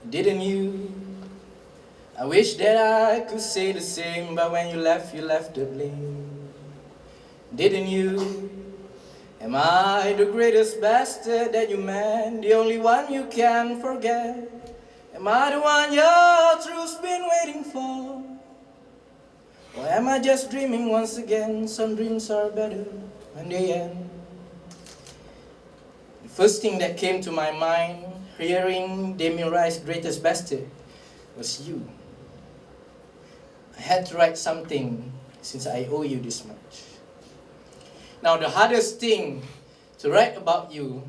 Didn't you? I wish that I could say the same, but when you left the blame. Didn't you? Am I the greatest bastard that you met? The only one you can forget? Am I the one your truth's been waiting for? Or am I just dreaming once again? Some dreams are better when they end. The first thing that came to my mind, hearing Damien Rice's Greatest Bastard, was you. I had to write something since I owe you this much. Now the hardest thing to write about you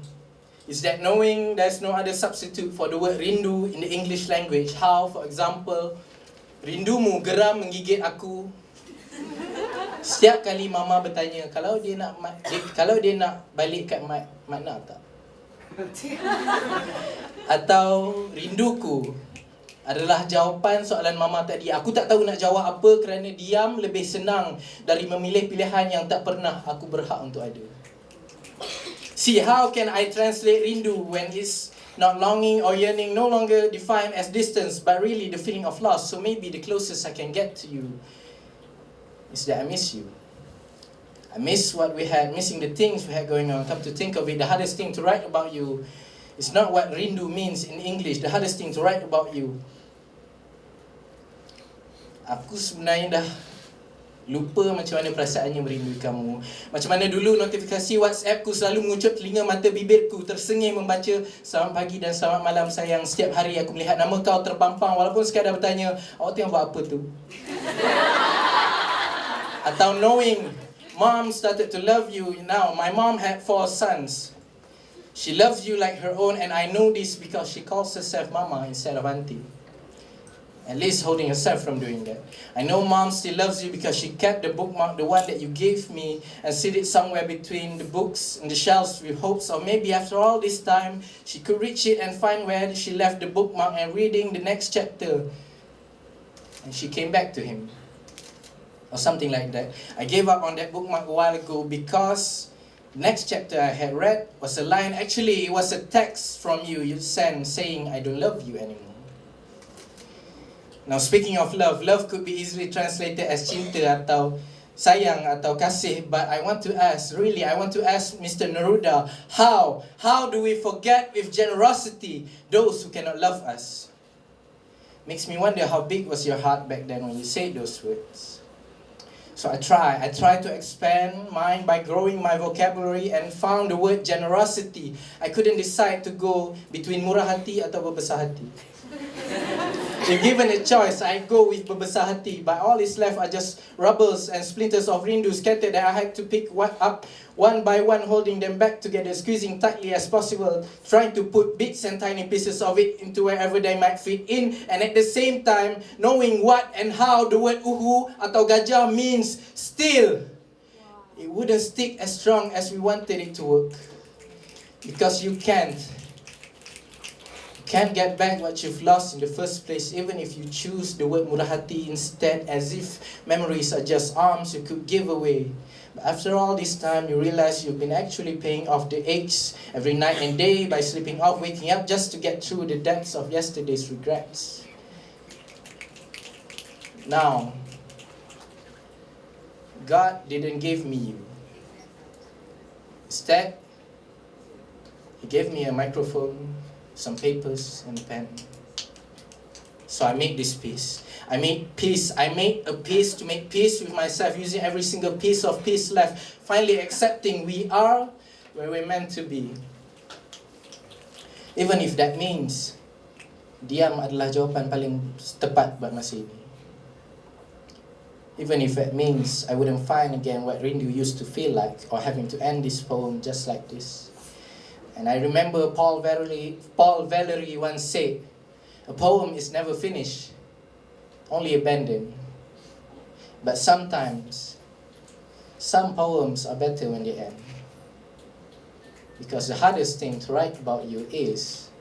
is that knowing there's no other substitute for the word rindu in the English language. How, for example, rindumu geram menggigit aku. Setiap kali mama bertanya, kalau dia nak balik kat mak nak tak? Atau rinduku adalah jawapan soalan mama tadi. Aku tak tahu nak jawab apa kerana diam lebih senang dari memilih pilihan yang tak pernah aku berhak untuk ada. See, how can I translate rindu when it's not longing or yearning, no longer defined as distance, but really the feeling of loss? So maybe the closest I can get to you is that I miss you. I miss what we had, missing the things we had going on. Come to think of it, the hardest thing to write about you is not what rindu means in English. The hardest thing to write about you, aku sebenarnya dah lupa macam mana perasaannya merindui kamu. Macam mana dulu notifikasi WhatsApp ku selalu mengucut telinga mata bibirku, tersengih membaca selamat pagi dan selamat malam sayang. Setiap hari aku melihat nama kau terpampang walaupun sekadar bertanya, awak tengah buat apa tu? Atau knowing mom started to love you now. My mom had 4 sons. She loves you like her own, and I know this because she calls herself mama instead of auntie. At least holding herself from doing that. I know mom still loves you because she kept the bookmark, the one that you gave me, and set it somewhere between the books and the shelves with hopes of maybe after all this time, she could reach it and find where she left the bookmark and reading the next chapter. And she came back to him. Or something like that. I gave up on that bookmark a while ago because the next chapter I had read was a line. Actually, it was a text from you sent saying, I don't love you anymore. Now speaking of love, love could be easily translated as cinta atau sayang atau kasih, but I want to ask Mr. Neruda, how do we forget with generosity those who cannot love us? Makes me wonder how big was your heart back then when you said those words. So I try to expand mine by growing my vocabulary and found the word generosity. I couldn't decide to go between murah hati atau berbesar hati. If given a choice, I go with berbesar hati, but all is left are just rubbles and splinters of rindu scattered that I had to pick up one by one, holding them back together, squeezing tightly as possible, trying to put bits and tiny pieces of it into wherever they might fit in, and at the same time, knowing what and how the word uhu atau gajah means, still, it wouldn't stick as strong as we wanted it to work. Because you can't get back what you've lost in the first place, even if you choose the word murah hati instead, as if memories are just arms you could give away. But after all this time, you realize you've been actually paying off the aches every night and day by sleeping off, waking up just to get through the depths of yesterday's regrets. Now, God didn't give me you. Instead, He gave me a microphone, some papers and a pen. So I made this piece. I made a piece to make peace with myself, using every single piece of peace left, finally accepting we are where we're meant to be. Even if that means diam adalah jawapan paling tepat buat masa ini. Even if it means I wouldn't find again what rindu used to feel like, or having to end this poem just like this. And I remember Paul Valery once said, a poem is never finished, only abandoned. But sometimes, some poems are better when they end. Because the hardest thing to write about you is